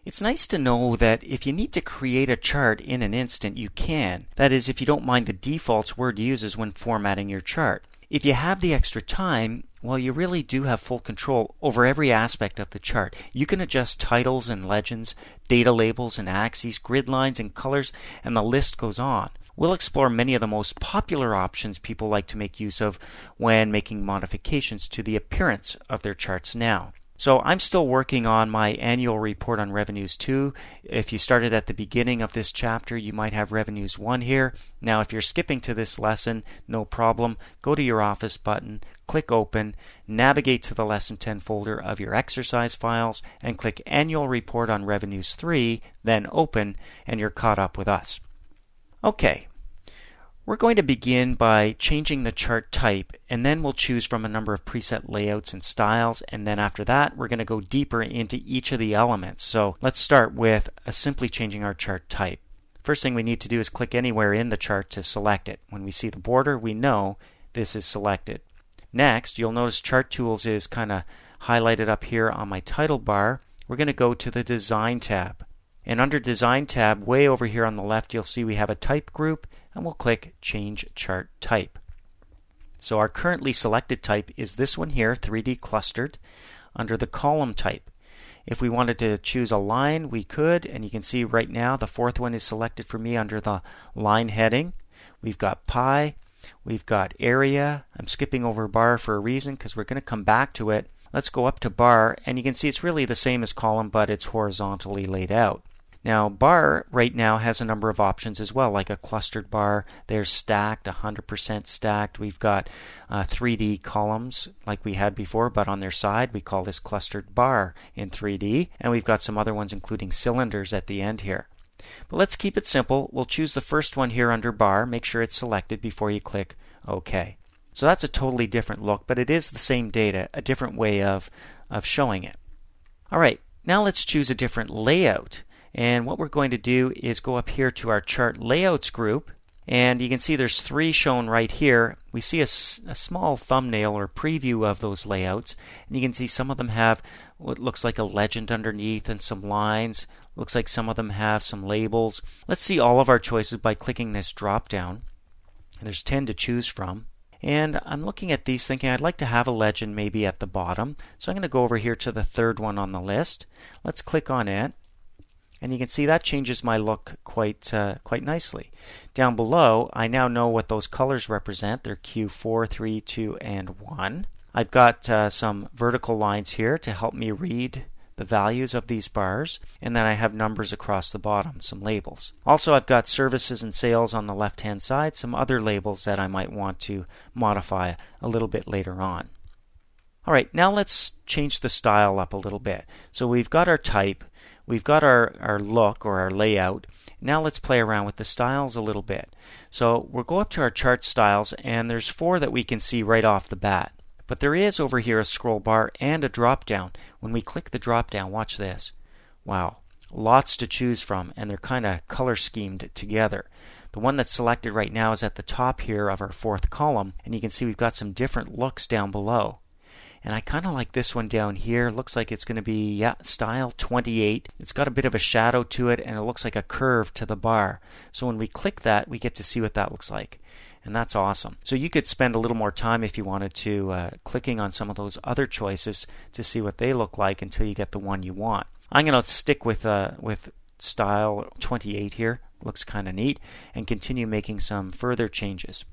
It's nice to know that if you need to create a chart in an instant, you can. That is, if you don't mind the defaults Word uses when formatting your chart. If you have the extra time, well, you really do have full control over every aspect of the chart. You can adjust titles and legends, data labels and axes, grid lines and colors, and the list goes on. We'll explore many of the most popular options people like to make use of when making modifications to the appearance of their charts now. So I'm still working on my annual report on revenues 2. If you started at the beginning of this chapter, you might have revenues 1 here. Now if you're skipping to this lesson, no problem. Go to your Office button, click Open, navigate to the Lesson 10 folder of your exercise files, and click Annual Report on Revenues 3, then Open, and you're caught up with us. Okay. We're going to begin by changing the chart type, and then we'll choose from a number of preset layouts and styles, and then after that we're going to go deeper into each of the elements. So let's start with simply changing our chart type. First thing we need to do is click anywhere in the chart to select it. When we see the border, we know this is selected. Next, you'll notice Chart Tools is kind of highlighted up here on my title bar. We're going to go to the Design tab. And under Design tab, way over here on the left, you'll see we have a type group, and we'll click Change Chart Type. So our currently selected type is this one here, 3D clustered, under the column type. If we wanted to choose a line, we could, and you can see right now the fourth one is selected for me under the line heading. We've got pie, we've got area. I'm skipping over bar for a reason because we're going to come back to it. Let's go up to bar, and you can see it's really the same as column, but it's horizontally laid out. Now, bar right now has a number of options as well, like a clustered bar. There's stacked, 100% stacked. We've got 3D columns like we had before, but on their side we call this clustered bar in 3D. And we've got some other ones including cylinders at the end here. But let's keep it simple. We'll choose the first one here under bar. Make sure it's selected before you click OK. So that's a totally different look, but it is the same data, a different way of showing it. All right, now let's choose a different layout. And what we're going to do is go up here to our Chart Layouts group, and you can see there's 3 shown right here. We see a small thumbnail or preview of those layouts, and you can see some of them have what looks like a legend underneath and some lines. Looks like some of them have some labels. Let's see all of our choices by clicking this drop down. There's 10 to choose from. And I'm looking at these thinking I'd like to have a legend maybe at the bottom. So I'm going to go over here to the third one on the list. Let's click on it. And you can see that changes my look quite nicely. Down below, I now know what those colors represent. They're Q4, 3, 2, and 1. I've got some vertical lines here to help me read the values of these bars. And then I have numbers across the bottom, some labels. Also, I've got services and sales on the left-hand side, some other labels that I might want to modify a little bit later on. All right, now let's change the style up a little bit. So we've got our type. We've got our look or our layout. Now let's play around with the styles a little bit. So we'll go up to our chart styles, and there's 4 that we can see right off the bat. But there is over here a scroll bar and a drop down. When we click the drop down, watch this. Wow, lots to choose from, and they're kind of color schemed together. The one that's selected right now is at the top here of our 4th column, and you can see we've got some different looks down below. And I kind of like this one down here. Looks like it's going to be, style 28. It's got a bit of a shadow to it, and it looks like a curve to the bar. So when we click that, we get to see what that looks like. And that's awesome. So you could spend a little more time if you wanted to clicking on some of those other choices to see what they look like until you get the one you want. I'm going to stick with style 28 here. Looks kind of neat. And continue making some further changes.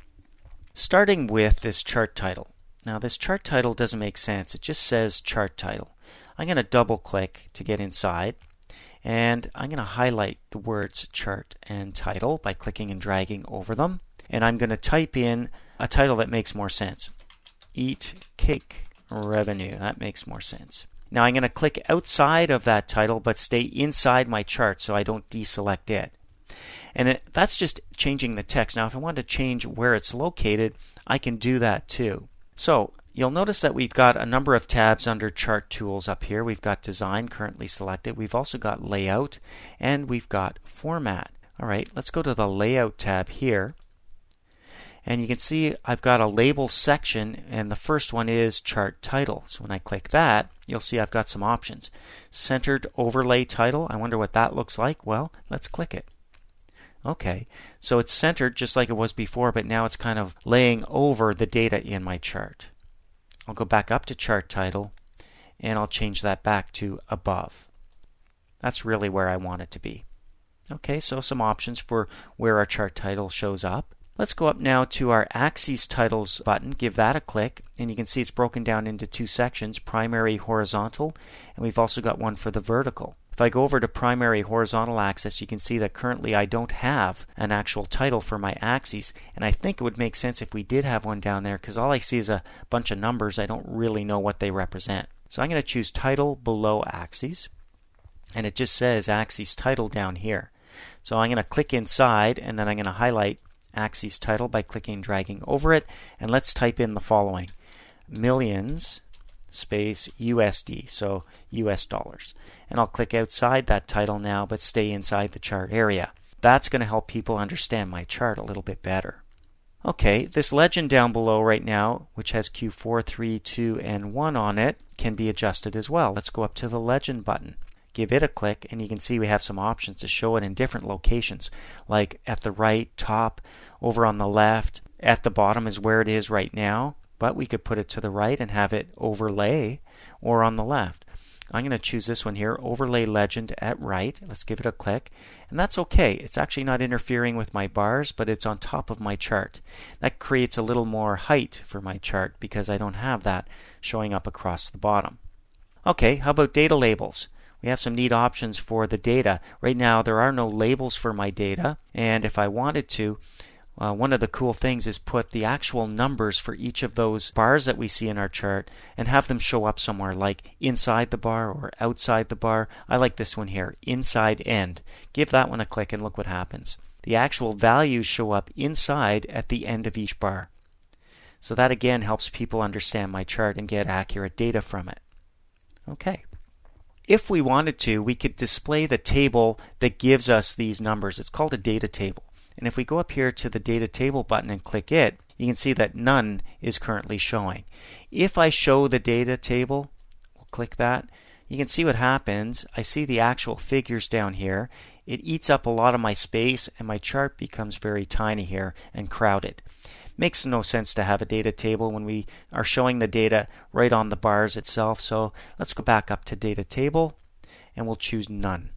Starting with this chart title. Now this chart title doesn't make sense. It just says chart title. I'm going to double click to get inside, and I'm going to highlight the words chart and title by clicking and dragging over them, and I'm going to type in a title that makes more sense. Eat cake revenue. That makes more sense. Now I'm going to click outside of that title but stay inside my chart so I don't deselect it. And that's just changing the text. Now if I want to change where it's located, I can do that too. So you'll notice that we've got a number of tabs under Chart Tools up here. We've got Design currently selected. We've also got Layout, and we've got Format. All right, let's go to the Layout tab here. And you can see I've got a label section, and the first one is chart title. So when I click that, you'll see I've got some options. Centered overlay title. I wonder what that looks like. Well, let's click it. Okay, so it's centered just like it was before, but now it's kind of laying over the data in my chart. I'll go back up to chart title, and I'll change that back to above. That's really where I want it to be. Okay, so some options for where our chart title shows up. Let's go up now to our Axes Titles button, give that a click, and you can see it's broken down into two sections, primary, horizontal, and we've also got one for the vertical. If I go over to primary horizontal axis, you can see that currently I don't have an actual title for my axes, and I think it would make sense if we did have one down there, because all I see is a bunch of numbers. I don't really know what they represent. So I'm going to choose title below axes, and it just says axes title down here. So I'm going to click inside, and then I'm going to highlight axes title by clicking and dragging over it, and let's type in the following: millions space USD, so US dollars. And I'll click outside that title now, but stay inside the chart area. That's going to help people understand my chart a little bit better. Okay, this legend down below right now, which has Q4, 3, 2, and 1 on it, can be adjusted as well. Let's go up to the legend button. Give it a click, and you can see we have some options to show it in different locations, like at the right, top, over on the left. At the bottom is where it is right now, but we could put it to the right and have it overlay, or on the left. I'm going to choose this one here, overlay legend at right. Let's give it a click, and that's okay. It's actually not interfering with my bars, but it's on top of my chart. That creates a little more height for my chart because I don't have that showing up across the bottom. Okay, how about data labels? We have some neat options for the data. Right now there are no labels for my data, and if I wanted to, one of the cool things is put the actual numbers for each of those bars that we see in our chart and have them show up somewhere, like inside the bar or outside the bar. I like this one here, inside end. Give that one a click and look what happens. The actual values show up inside at the end of each bar. So that again helps people understand my chart and get accurate data from it. Okay. If we wanted to, we could display the table that gives us these numbers. It's called a data table. And if we go up here to the data table button and click it, you can see that none is currently showing. If I show the data table, we'll click that, you can see what happens. I see the actual figures down here. It eats up a lot of my space, and my chart becomes very tiny here and crowded. Makes no sense to have a data table when we are showing the data right on the bars itself. So let's go back up to data table, and we'll choose none.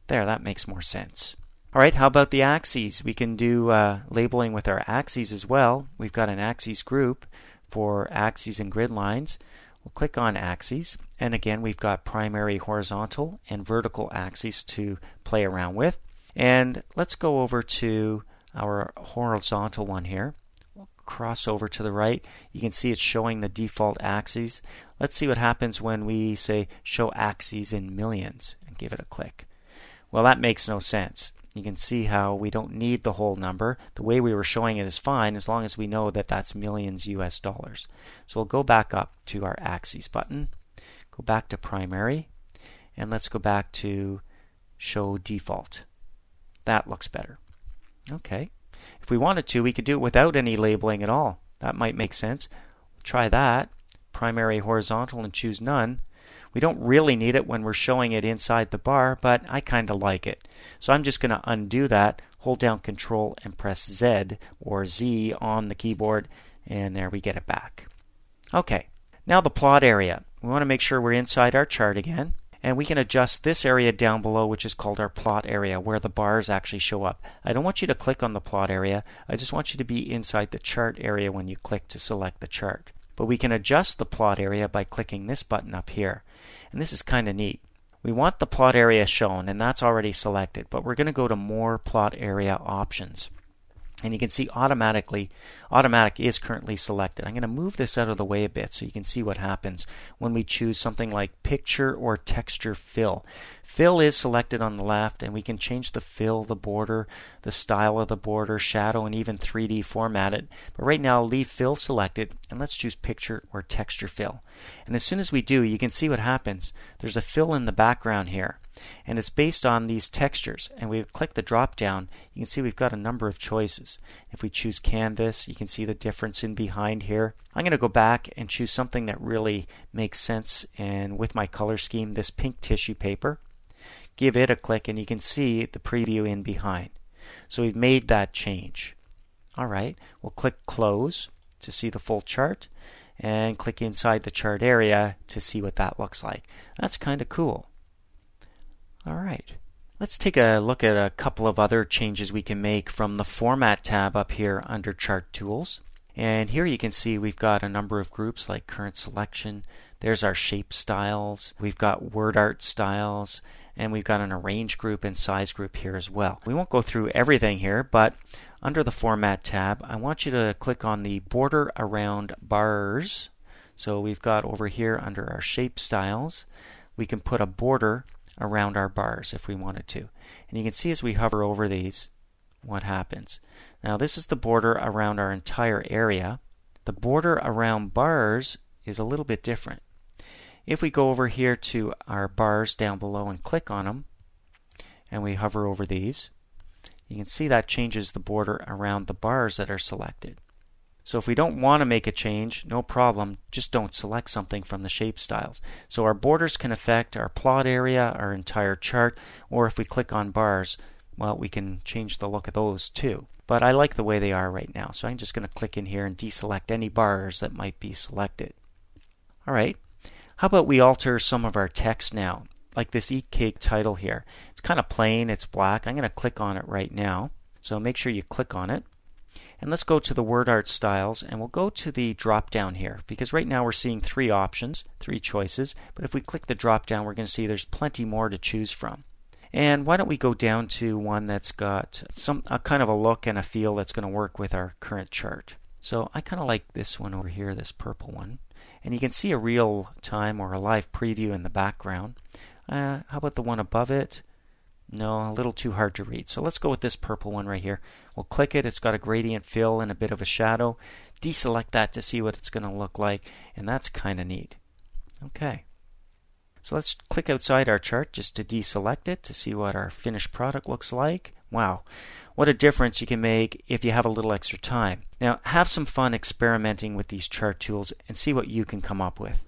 There, that makes more sense. Alright, how about the axes? We can do labeling with our axes as well. We've got an axes group for axes and grid lines. We'll click on axes, and again we've got primary horizontal and vertical axes to play around with. And let's go over to our horizontal one here. We'll cross over to the right. You can see it's showing the default axes. Let's see what happens when we say show axes in millions and give it a click. Well, that makes no sense. You can see how we don't need the whole number. The way we were showing it is fine as long as we know that that's millions US dollars. So we'll go back up to our axes button, go back to primary, and let's go back to show default. That looks better. Okay. If we wanted to, we could do it without any labeling at all. That might make sense. Try that. Primary horizontal and choose none. We don't really need it when we're showing it inside the bar, but I kind of like it. So I'm just going to undo that, hold down Control and press Z or Z on the keyboard, and there we get it back. Okay, now the plot area. We want to make sure we're inside our chart again, and we can adjust this area down below, which is called our plot area, where the bars actually show up. I don't want you to click on the plot area. I just want you to be inside the chart area when you click to select the chart. But we can adjust the plot area by clicking this button up here. And this is kind of neat. We want the plot area shown, and that's already selected, but we're going to go to more plot area options. And you can see automatic is currently selected. I'm going to move this out of the way a bit so you can see what happens when we choose something like picture or texture fill. Fill is selected on the left, and we can change the fill, the border, the style of the border, shadow, and even 3D format it. But right now, leave fill selected, and let's choose picture or texture fill. And as soon as we do, you can see what happens. There's a fill in the background here. And it's based on these textures. And we click the drop down, you can see we've got a number of choices. If we choose canvas, you can see the difference in behind here. I'm going to go back and choose something that really makes sense, and with my color scheme, this pink tissue paper. Give it a click and you can see the preview in behind. So we've made that change. Alright, we'll click close to see the full chart, and click inside the chart area to see what that looks like. That's kind of cool. Alright, let's take a look at a couple of other changes we can make from the Format tab up here under Chart Tools. And here you can see we've got a number of groups like Current Selection. There's our Shape Styles. We've got Word Art Styles. And we've got an Arrange group and Size group here as well. We won't go through everything here, but under the Format tab, I want you to click on the Border Around Bars. So we've got over here under our Shape Styles, we can put a border around our bars if we wanted to. And you can see as we hover over these, what happens. Now this is the border around our entire area. The border around bars is a little bit different. If we go over here to our bars down below and click on them, and we hover over these, you can see that changes the border around the bars that are selected. So if we don't want to make a change, no problem, just don't select something from the shape styles. So our borders can affect our plot area, our entire chart, or if we click on bars, well, we can change the look of those too. But I like the way they are right now, so I'm just going to click in here and deselect any bars that might be selected. Alright, how about we alter some of our text now? Like this Eat Cake title here. It's kind of plain, it's black. I'm going to click on it right now. So make sure you click on it. And let's go to the Word Art Styles, and we'll go to the drop down here, because right now we're seeing three options, three choices, but if we click the drop down, we're going to see there's plenty more to choose from. And why don't we go down to one that's got a kind of a look and a feel that's going to work with our current chart. So I kind of like this one over here, this purple one. And you can see a real time or a live preview in the background. How about the one above it? No, a little too hard to read. So let's go with this purple one right here. We'll click it. It's got a gradient fill and a bit of a shadow. Deselect that to see what it's going to look like. And that's kind of neat. Okay. So let's click outside our chart just to deselect it to see what our finished product looks like. Wow, what a difference you can make if you have a little extra time. Now, have some fun experimenting with these chart tools and see what you can come up with.